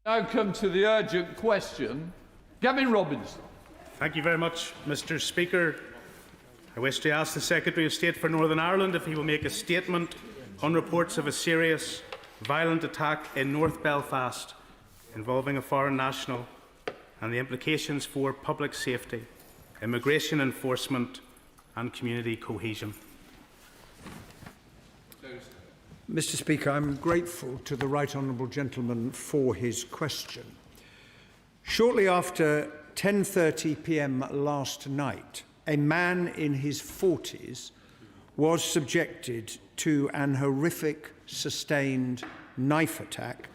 Now come to the urgent question. Gavin Robbins. Thank you very much, Mr. Speaker. I wish to ask the Secretary of State for Northern Ireland if he will make a statement on reports of a serious, violent attack in North Belfast involving a foreign national and the implications for public safety, immigration enforcement and community cohesion. Mr. Speaker, I'm grateful to the right honourable gentleman for his question. Shortly after 10:30 p.m. last night, a man in his 40s was subjected to an horrific, sustained knife attack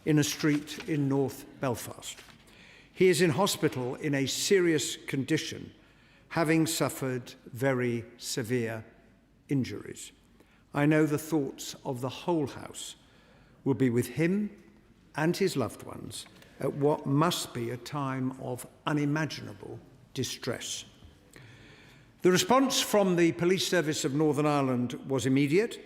in a street in North Belfast. He is in hospital in a serious condition, having suffered very severe injuries. I know the thoughts of the whole House will be with him and his loved ones at what must be a time of unimaginable distress. The response from the Police Service of Northern Ireland was immediate.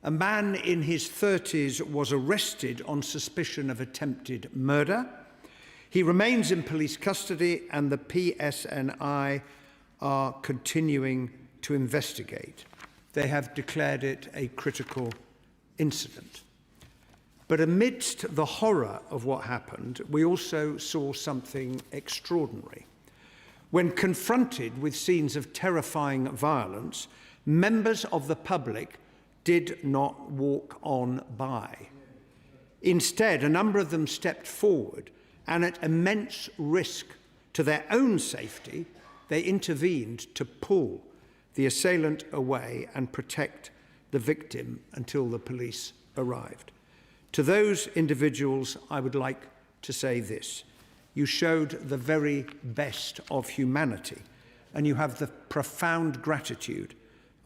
A man in his 30s was arrested on suspicion of attempted murder. He remains in police custody and the PSNI are continuing to investigate. They have declared it a critical incident. But amidst the horror of what happened, we also saw something extraordinary. When confronted with scenes of terrifying violence, members of the public did not walk on by. Instead, a number of them stepped forward and at immense risk to their own safety, they intervened to pull the assailant away and protect the victim until the police arrived. To those individuals, I would like to say this. You showed the very best of humanity, and you have the profound gratitude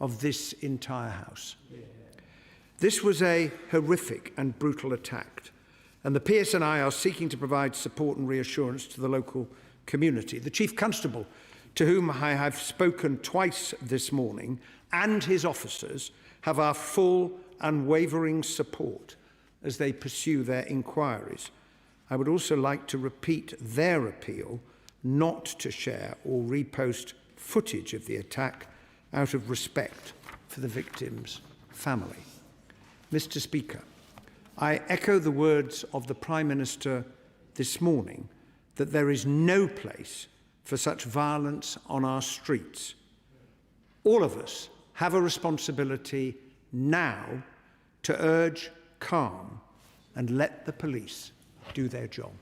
of this entire House. This was a horrific and brutal attack, and the PSNI are seeking to provide support and reassurance to the local community. The Chief Constable, to whom I have spoken twice this morning, and his officers have our full unwavering support as they pursue their inquiries. I would also like to repeat their appeal not to share or repost footage of the attack out of respect for the victim's family. Mr. Speaker, I echo the words of the Prime Minister this morning that there is no place for such violence on our streets. All of us have a responsibility now to urge calm and let the police do their job.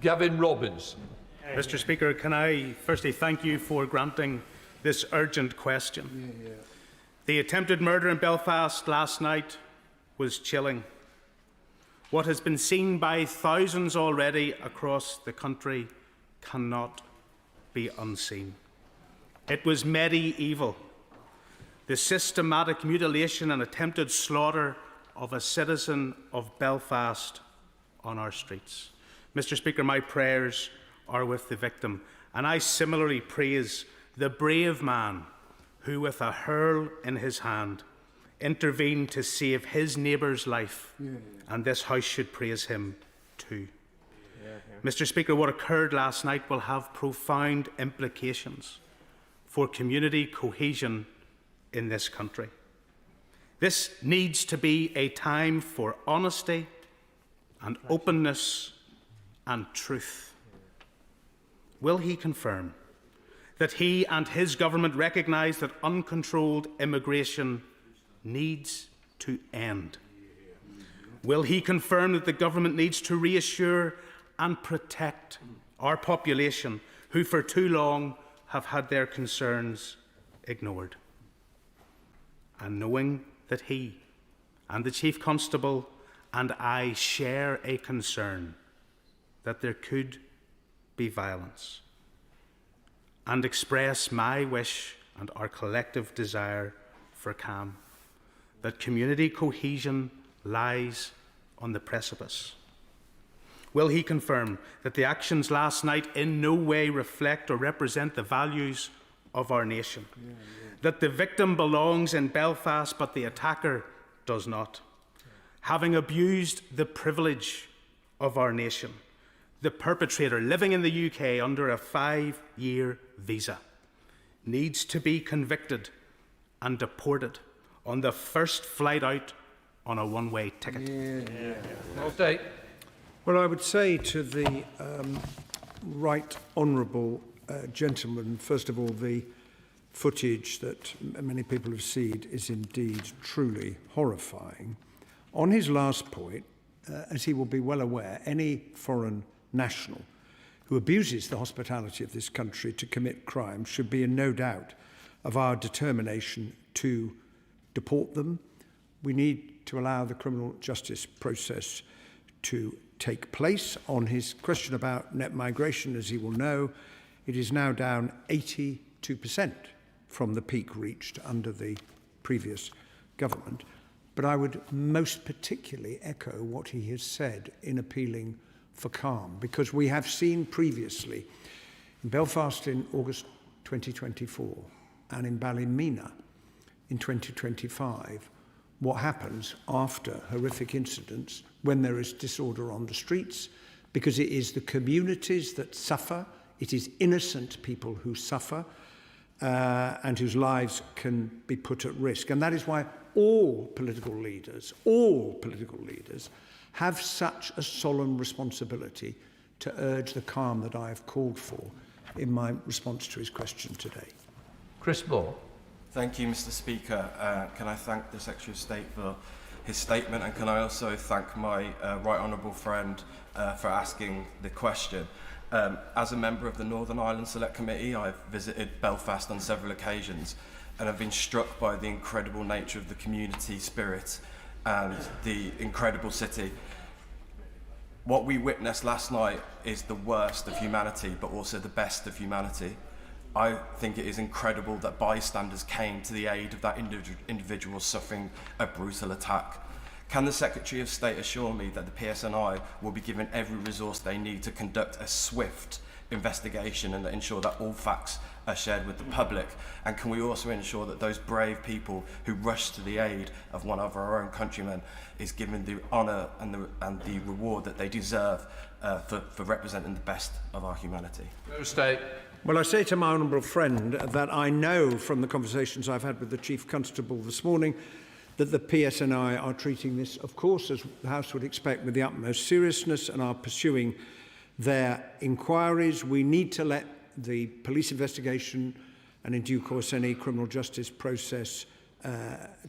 Gavin Robbins. Mr. Speaker, can I firstly thank you for granting this urgent question. The attempted murder in Belfast last night was chilling. What has been seen by thousands already across the country cannot be unseen. It was medieval. The systematic mutilation and attempted slaughter of a citizen of Belfast on our streets. Mr. Speaker, my prayers are with the victim, and I similarly praise the brave man who, with a hurl in his hand, intervened to save his neighbour's life, and this House should praise him too. Mr. Speaker, what occurred last night will have profound implications for community cohesion in this country. This needs to be a time for honesty and openness and truth. Will he confirm that he and his government recognise that uncontrolled immigration needs to end? Will he confirm that the government needs to reassure and protect our population who for too long have had their concerns ignored? And knowing that he and the Chief Constable and I share a concern that there could be violence, and express my wish and our collective desire for calm, that community cohesion lies on the precipice. Will he confirm that the actions last night in no way reflect or represent the values of our nation? That the victim belongs in Belfast but the attacker does not? Having abused the privilege of our nation. The perpetrator living in the UK under a 5-year visa needs to be convicted and deported on the first flight out on a one-way ticket. Okay. Well, I would say to the right honourable gentleman, first of all, the footage that many people have seen is indeed truly horrifying. On his last point, as he will be well aware, any foreign national who abuses the hospitality of this country to commit crime should be in no doubt of our determination to deport them. We need to allow the criminal justice process to take place. On his question about net migration, as he will know, it is now down 82% from the peak reached under the previous government. But I would most particularly echo what he has said in appealing for calm, because we have seen previously in Belfast in August 2024 and in Ballymena in 2025 what happens after horrific incidents when there is disorder on the streets, because it is the communities that suffer, it is innocent people who suffer and whose lives can be put at risk. And that is why all political leaders have such a solemn responsibility to urge the calm that I have called for in my response to his question today. Chris Moore. Thank you, Mr. Speaker. Can I thank the Secretary of State for his statement, and can I also thank my right honourable friend for asking the question. As a member of the Northern Ireland Select Committee, I've visited Belfast on several occasions and have been struck by the incredible nature of the community spirit and the incredible city. What we witnessed last night is the worst of humanity, but also the best of humanity. I think it is incredible that bystanders came to the aid of that individual suffering a brutal attack. Can the Secretary of State assure me that the PSNI will be given every resource they need to conduct a swift investigation and ensure that all facts are shared with the public? And can we also ensure that those brave people who rushed to the aid of one of our own countrymen is given the honour and the reward that they deserve for representing the best of our humanity? State. Well, I say to my honourable friend that I know from the conversations I've had with the Chief Constable this morning that the PSNI are treating this, of course, as the House would expect, with the utmost seriousness and are pursuing their inquiries. We need to let the police investigation and, in due course, any criminal justice process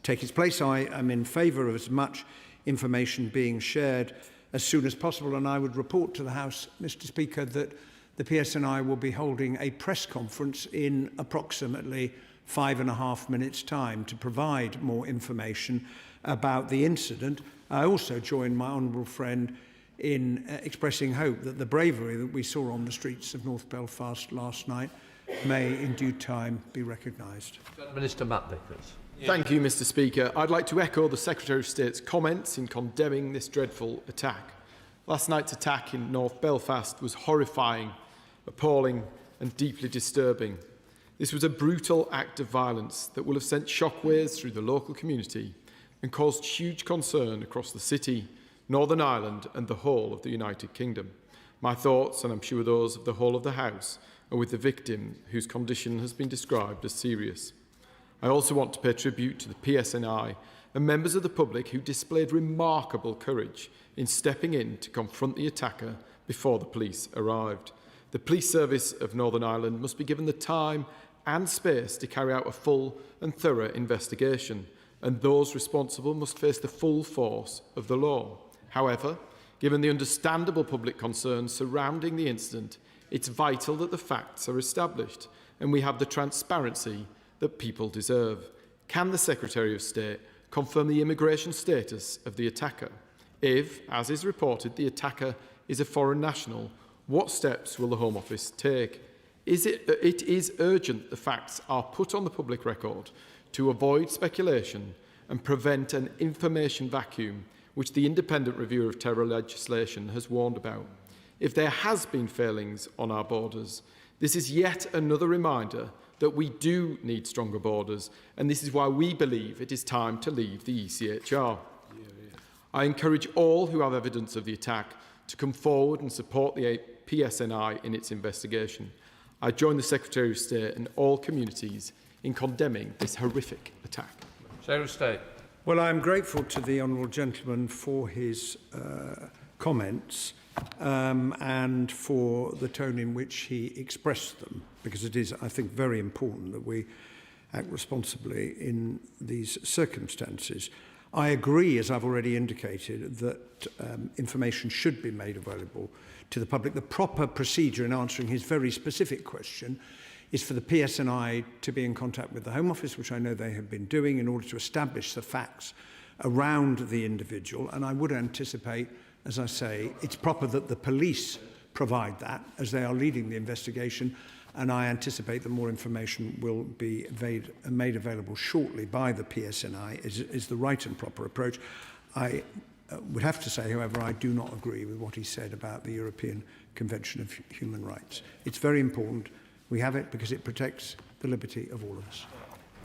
take its place. I am in favour of as much information being shared as soon as possible, and I would report to the House, Mr. Speaker, that the PSNI will be holding a press conference in approximately 5.5 minutes' time to provide more information about the incident. I also join my honourable friend in expressing hope that the bravery that we saw on the streets of North Belfast last night may in due time be recognised. Minister Matt Vickers. Thank you, Mr. Speaker. I'd like to echo the Secretary of State's comments in condemning this dreadful attack. Last night's attack in North Belfast was horrifying, appalling and deeply disturbing. This was a brutal act of violence that will have sent shockwaves through the local community and caused huge concern across the city, Northern Ireland and the whole of the United Kingdom. My thoughts, and I'm sure those of the whole of the House, are with the victim whose condition has been described as serious. I also want to pay tribute to the PSNI and members of the public who displayed remarkable courage in stepping in to confront the attacker before the police arrived. The police service of Northern Ireland must be given the time and space to carry out a full and thorough investigation, and those responsible must face the full force of the law. However, given the understandable public concerns surrounding the incident, it's vital that the facts are established and we have the transparency that people deserve. Can the Secretary of State confirm the immigration status of the attacker? If, as is reported, the attacker is a foreign national, what steps will the Home Office take? It is urgent the facts are put on the public record to avoid speculation and prevent an information vacuum which the Independent Review of Terror legislation has warned about. If there has been failings on our borders, this is yet another reminder that we do need stronger borders, and this is why we believe it is time to leave the ECHR. I encourage all who have evidence of the attack to come forward and support the PSNI in its investigation. I join the Secretary of State and all communities in condemning this horrific attack. Secretary of State. Well, I'm grateful to the honourable gentleman for his comments and for the tone in which he expressed them, because it is, I think, very important that we act responsibly in these circumstances. I agree, as I've already indicated, that information should be made available to the public. The proper procedure in answering his very specific question is for the PSNI to be in contact with the Home Office, which I know they have been doing, in order to establish the facts around the individual. And I would anticipate, as I say, it's proper that the police provide that, as they are leading the investigation. And I anticipate that more information will be made available shortly by the PSNI, is the right and proper approach. I would have to say, however, I do not agree with what he said about the European Convention of Human Rights. It's very important we have it because it protects the liberty of all of us.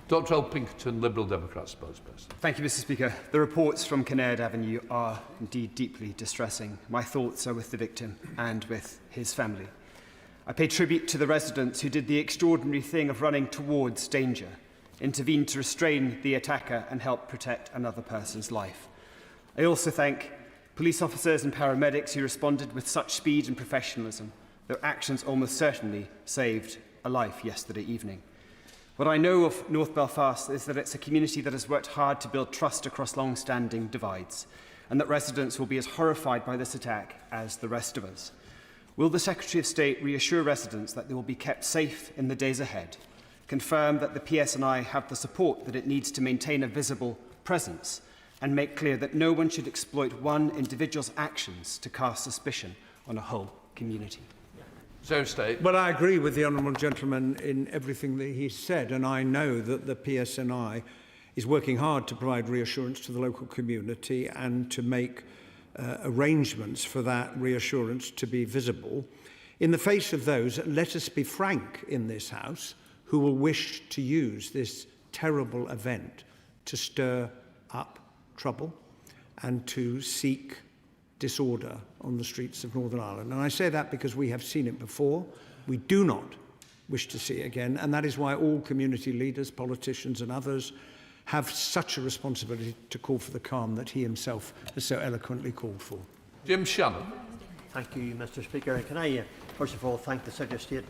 Dr. L. Pinkerton, Liberal Democrat, spokesperson. Thank you, Mr. Speaker. The reports from Kinnaird Avenue are indeed deeply distressing. My thoughts are with the victim and with his family. I pay tribute to the residents who did the extraordinary thing of running towards danger, intervened to restrain the attacker and help protect another person's life. I also thank police officers and paramedics who responded with such speed and professionalism. Their actions almost certainly saved a life yesterday evening. What I know of North Belfast is that it's a community that has worked hard to build trust across long-standing divides, and that residents will be as horrified by this attack as the rest of us. Will the Secretary of State reassure residents that they will be kept safe in the days ahead, confirm that the PSNI have the support that it needs to maintain a visible presence, and make clear that no one should exploit one individual's actions to cast suspicion on a whole community? Secretary of State. Well, I agree with the honourable gentleman in everything that he said, and I know that the PSNI is working hard to provide reassurance to the local community and to make arrangements for that reassurance to be visible. In the face of those, let us be frank in this House, who will wish to use this terrible event to stir up trouble and to seek disorder on the streets of Northern Ireland. And I say that because we have seen it before. We do not wish to see it again, and that is why all community leaders, politicians and others have such a responsibility to call for the calm that he himself has so eloquently called for. Jim Shannon. Thank you, Mr. Speaker. Can I, first of all, thank the Secretary of State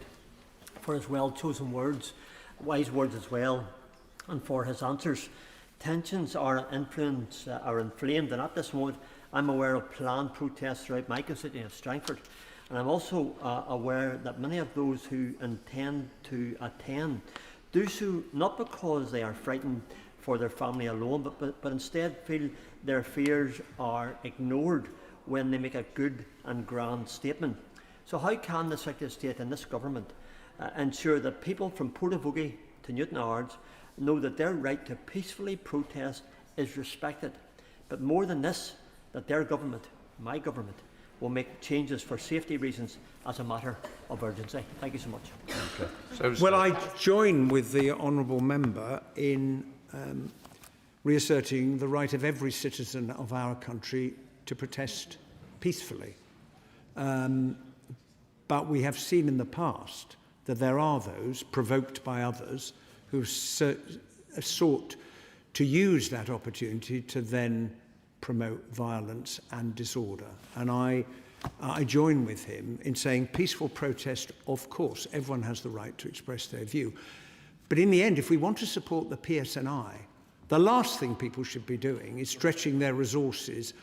for his well-chosen words, wise words as well, and for his answers. Tensions are inflamed, and at this moment, I'm aware of planned protests throughout my constituency of Strangford, and I'm also aware that many of those who intend to attend do so not because they are frightened for their family alone, but instead feel their fears are ignored when they make a good and grand statement. So how can the Secretary of State and this government ensure that people from Portavogie to Newton Ards know that their right to peacefully protest is respected, but more than this, that their government, my government, will make changes for safety reasons as a matter of urgency? Thank you so much. Okay. Well, I join with the honourable member in reasserting the right of every citizen of our country to protest peacefully. But we have seen in the past that there are those, provoked by others, who sought to use that opportunity to then promote violence and disorder. And I join with him in saying peaceful protest, of course, everyone has the right to express their view. But in the end, if we want to support the PSNI, the last thing people should be doing is stretching their resources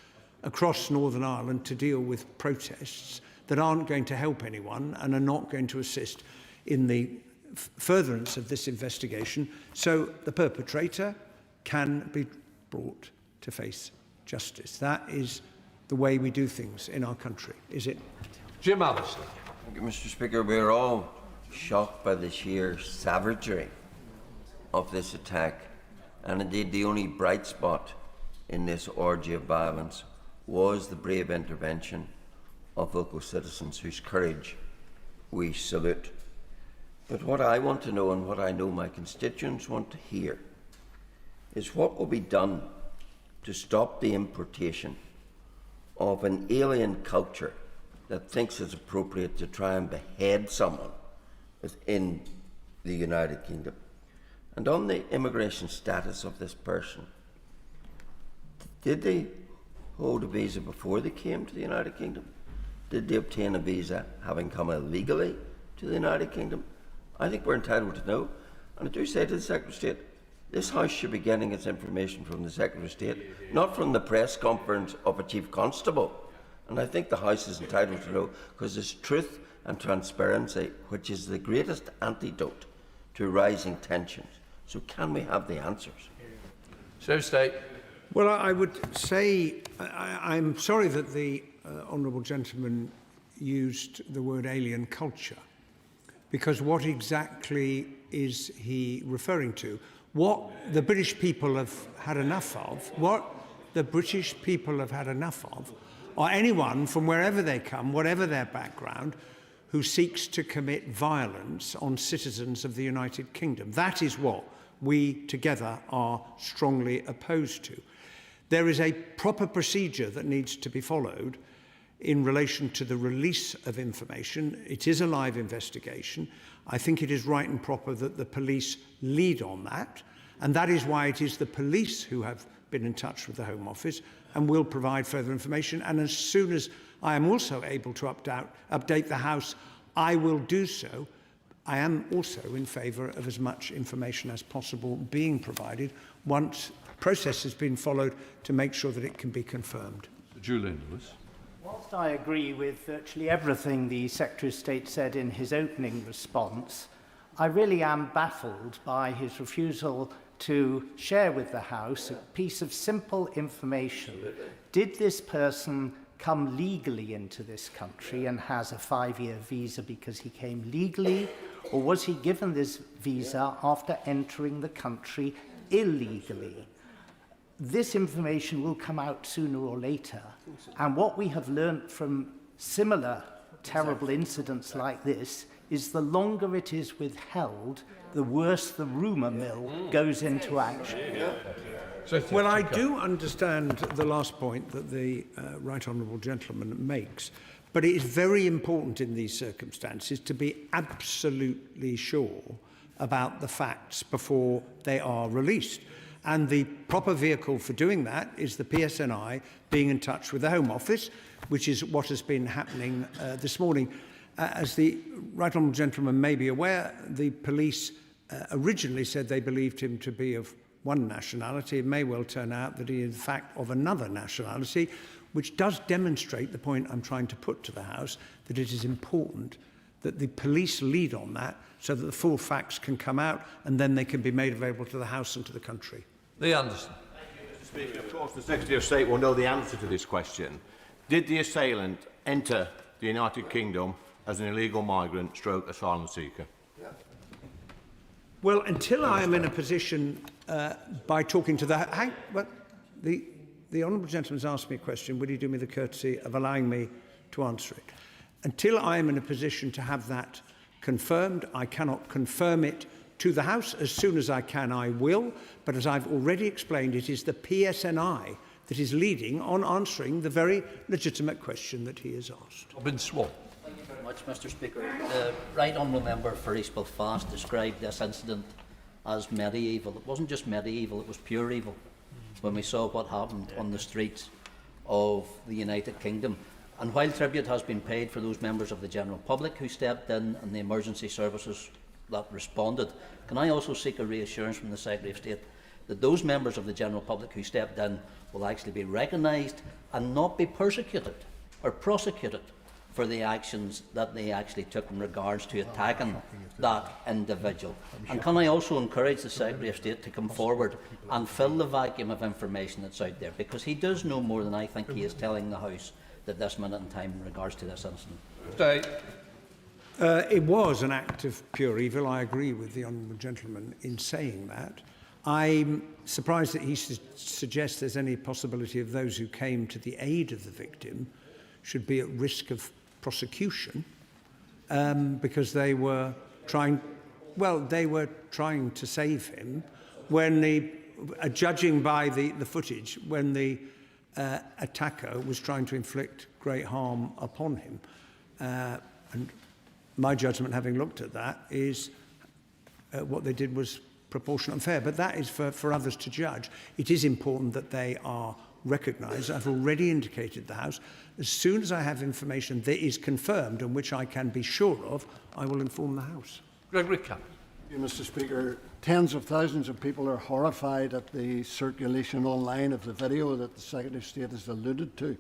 across Northern Ireland to deal with protests that aren't going to help anyone and are not going to assist in the furtherance of this investigation, so the perpetrator can be brought to face justice. That is the way we do things in our country, is it? Jim Allister. Thank you, Mr. Speaker. We're all shocked by the sheer savagery of this attack, and indeed the only bright spot in this orgy of violence was the brave intervention of local citizens whose courage we salute. But what I want to know, and what I know my constituents want to hear, is what will be done to stop the importation of an alien culture that thinks it's appropriate to try and behead someone within the United Kingdom. And on the immigration status of this person, did they hold a visa before they came to the United Kingdom? Did they obtain a visa having come illegally to the United Kingdom? I think we're entitled to know. And I do say to the Secretary of State, this House should be getting its information from the Secretary of State, not from the press conference of a Chief Constable. And I think the House is entitled to know, because it's truth and transparency which is the greatest antidote to rising tensions. So can we have the answers? Secretary of State. Well, I would say I'm sorry that the honourable gentleman used the word alien culture, because what exactly is he referring to? What the British people have had enough of, are anyone from wherever they come, whatever their background, who seeks to commit violence on citizens of the United Kingdom. That is what we together are strongly opposed to. There is a proper procedure that needs to be followed in relation to the release of information. It is a live investigation. I think it is right and proper that the police lead on that, and that is why it is the police who have been in touch with the Home Office and will provide further information. And as soon as I am also able to update the House, I will do so. I am also in favour of as much information as possible being provided once process has been followed to make sure that it can be confirmed. Julian Lewis. Whilst I agree with virtually everything the Secretary of State said in his opening response, I really am baffled by his refusal to share with the House a piece of simple information. Did this person come legally into this country and has a 5-year visa because he came legally, or was he given this visa after entering the country illegally? This information will come out sooner or later, and what we have learnt from similar terrible incidents like this is the longer it is withheld, the worse the rumour mill goes into action. Well, I do understand the last point that the right honourable gentleman makes, but it is very important in these circumstances to be absolutely sure about the facts before they are released. And the proper vehicle for doing that is the PSNI being in touch with the Home Office, which is what has been happening this morning. As the right honourable gentleman may be aware, the police originally said they believed him to be of one nationality. It may well turn out that he is in fact of another nationality, which does demonstrate the point I'm trying to put to the House, that it is important that the police lead on that so that the full facts can come out and then they can be made available to the House and to the country. Lee Anderson. Mr. Speaker, of course the Secretary of State will know the answer to this question. Did the assailant enter the United Kingdom as an illegal migrant stroke asylum seeker? Well, until I am in a position, by talking to the honourable gentleman's asked me a question, would he do me the courtesy of allowing me to answer it? Until I am in a position to have that confirmed, I cannot confirm it to the House. As soon as I can, I will. But as I've already explained, it is the PSNI that is leading on answering the very legitimate question that he has asked. Robin Swan. Thank you very much, Mr. Speaker. The right honourable member for East Belfast described this incident as medieval. It wasn't just medieval, it was pure evil when we saw what happened on the streets of the United Kingdom. And while tribute has been paid for those members of the general public who stepped in and the emergency services that responded, can I also seek a reassurance from the Secretary of State that those members of the general public who stepped in will actually be recognised and not be persecuted or prosecuted for the actions that they actually took in regards to attacking that individual? And can I also encourage the Secretary of State to come forward and fill the vacuum of information that's out there, because he does know more than I think he is telling the House at this minute in time in regards to this incident. State. It was an act of pure evil. I agree with the honourable gentleman in saying that. I'm surprised that he suggests there's any possibility of those who came to the aid of the victim should be at risk of prosecution because they were trying to save him when the judging by the footage, when the attacker was trying to inflict great harm upon him. And my judgment, having looked at that, is what they did was proportionate and fair. But that is for others to judge. It is important that they are recognised. I've already indicated the House. As soon as I have information that is confirmed and which I can be sure of, I will inform the House. Gregory Capp. Thank you, Mr. Speaker. Tens of thousands of people are horrified at the circulation online of the video that the Secretary of State has alluded to.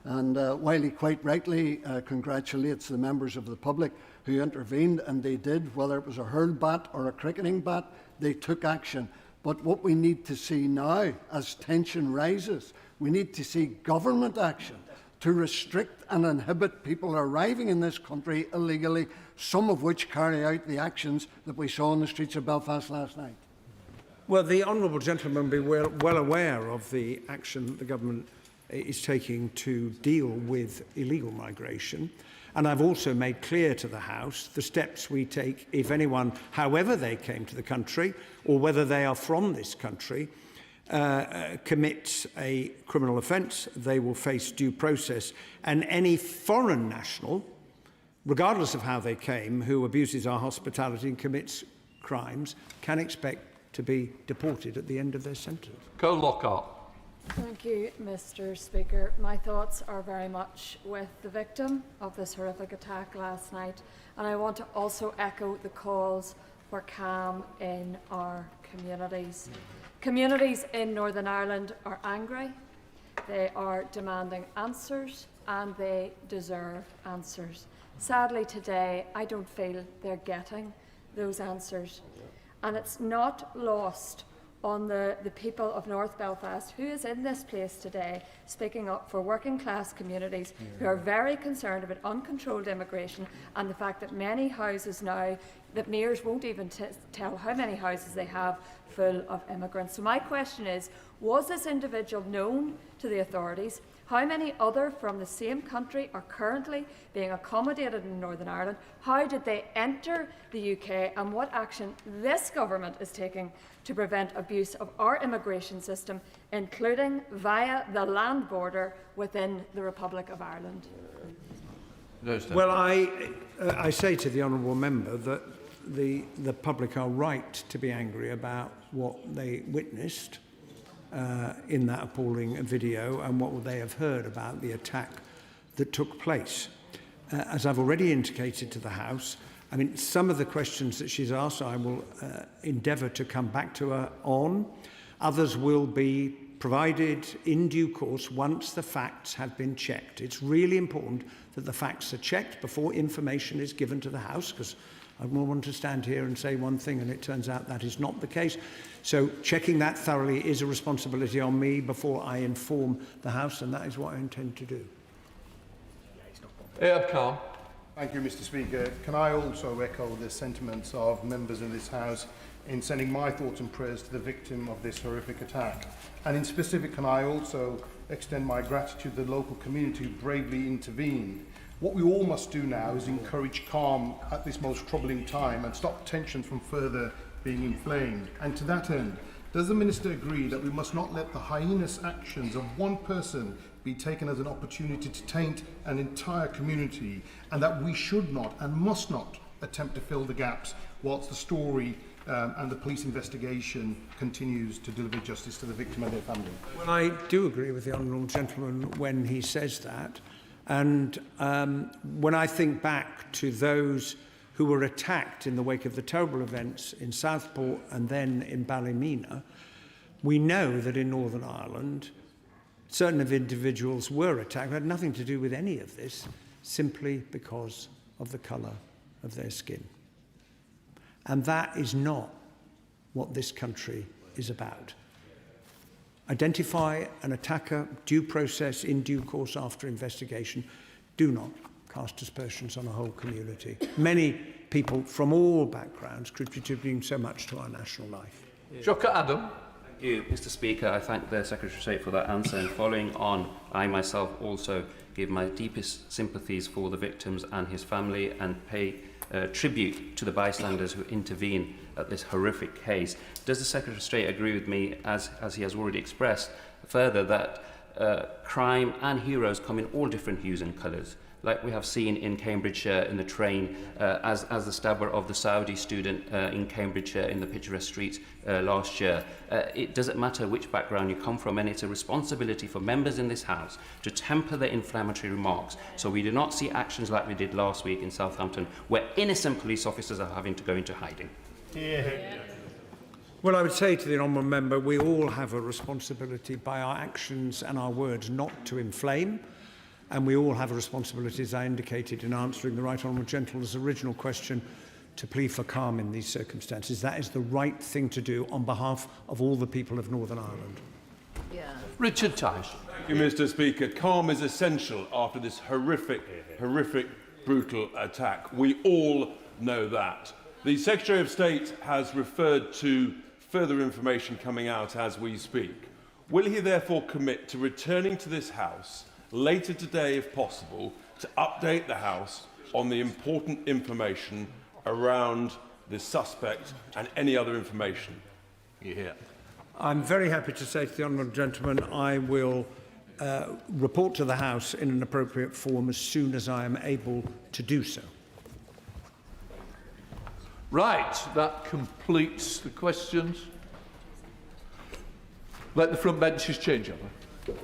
And while he quite rightly congratulates the members of the public who intervened, and they did, whether it was a hurled bat or a cricketing bat, they took action. But what we need to see now, as tension rises, we need to see government action to restrict and inhibit people arriving in this country illegally, some of which carry out the actions that we saw on the streets of Belfast last night. Well, the honourable gentleman will be well aware of the action that the government is taking to deal with illegal migration. And I've also made clear to the House the steps we take if anyone, however they came to the country or whether they are from this country, commits a criminal offence, they will face due process. And any foreign national, regardless of how they came, who abuses our hospitality and commits crimes, can expect to be deported at the end of their sentence. Cole Lockhart. Thank you, Mr. Speaker. My thoughts are very much with the victim of this horrific attack last night, and I want to also echo the calls for calm in our communities. Communities in Northern Ireland are angry, they are demanding answers, and they deserve answers. Sadly today, I don't feel they're getting those answers, and it's not lost on the people of North Belfast, who is in this place today speaking up for working class communities who are very concerned about uncontrolled immigration and the fact that many houses now, that mayors won't even tell how many houses they have full of immigrants. So my question is, was this individual known to the authorities? How many other from the same country are currently being accommodated in Northern Ireland? How did they enter the UK, and what action this government is taking to prevent abuse of our immigration system, including via the land border within the Republic of Ireland? Well, I say to the honourable member that the public are right to be angry about what they witnessed in that appalling video and what they have heard about the attack that took place. As I've already indicated to the House, I mean, some of the questions that she's asked, I will endeavour to come back to her on. Others will be provided in due course once the facts have been checked. It's really important that the facts are checked before information is given to the House, because I won't want to stand here and say one thing and it turns out that is not the case. So checking that thoroughly is a responsibility on me before I inform the House, and that is what I intend to do. Khan. Thank you, Mr. Speaker. Can I also echo the sentiments of members in this House in sending my thoughts and prayers to the victim of this horrific attack? And in specific, can I also extend my gratitude to the local community who bravely intervened? What we all must do now is encourage calm at this most troubling time and stop tensions from further being inflamed. And to that end, does the Minister agree that we must not let the heinous actions of one person be taken as an opportunity to taint an entire community, and that we should not and must not attempt to fill the gaps whilst the story and the police investigation continues to deliver justice to the victim and their family? Well, I do agree with the honourable gentleman when he says that. And when I think back to those who were attacked in the wake of the terrible events in Southport and then in Ballymena, we know that in Northern Ireland, certain of individuals were attacked. It had nothing to do with any of this, simply because of the colour of their skin. And that is not what this country is about. Identify an attacker, due process in due course after investigation. Do not cast aspersions on a whole community. Many people from all backgrounds contributing so much to our national life. Shocker Adam. Thank you, Mr. Speaker. I thank the Secretary of State for that answer. And following on, I myself also give my deepest sympathies for the victims and his family and pay tribute to the bystanders who intervene at this horrific case. Does the Secretary of State agree with me, as he has already expressed, further that crime and heroes come in all different hues and colours, like we have seen in Cambridgeshire in the train, as the stabber of the Saudi student in Cambridgeshire in the picturesque streets last year. It doesn't matter which background you come from, and it's a responsibility for members in this House to temper their inflammatory remarks so we do not see actions like we did last week in Southampton, where innocent police officers are having to go into hiding. Well, I would say to the honourable member, we all have a responsibility by our actions and our words not to inflame, and we all have a responsibility, as I indicated in answering the Right Honourable Gentleman's original question, to plead for calm in these circumstances. That is the right thing to do on behalf of all the people of Northern Ireland. Richard Tice. Thank you, Mr. Speaker. Calm is essential after this horrific, brutal attack. We all know that. The Secretary of State has referred to further information coming out as we speak. Will he therefore commit to returning to this House later today, if possible, to update the House on the important information around the suspect and any other information? I'm very happy to say to the honourable gentleman, I will report to the House in an appropriate form as soon as I am able to do so. Right, that completes the questions. Let the front benches change over.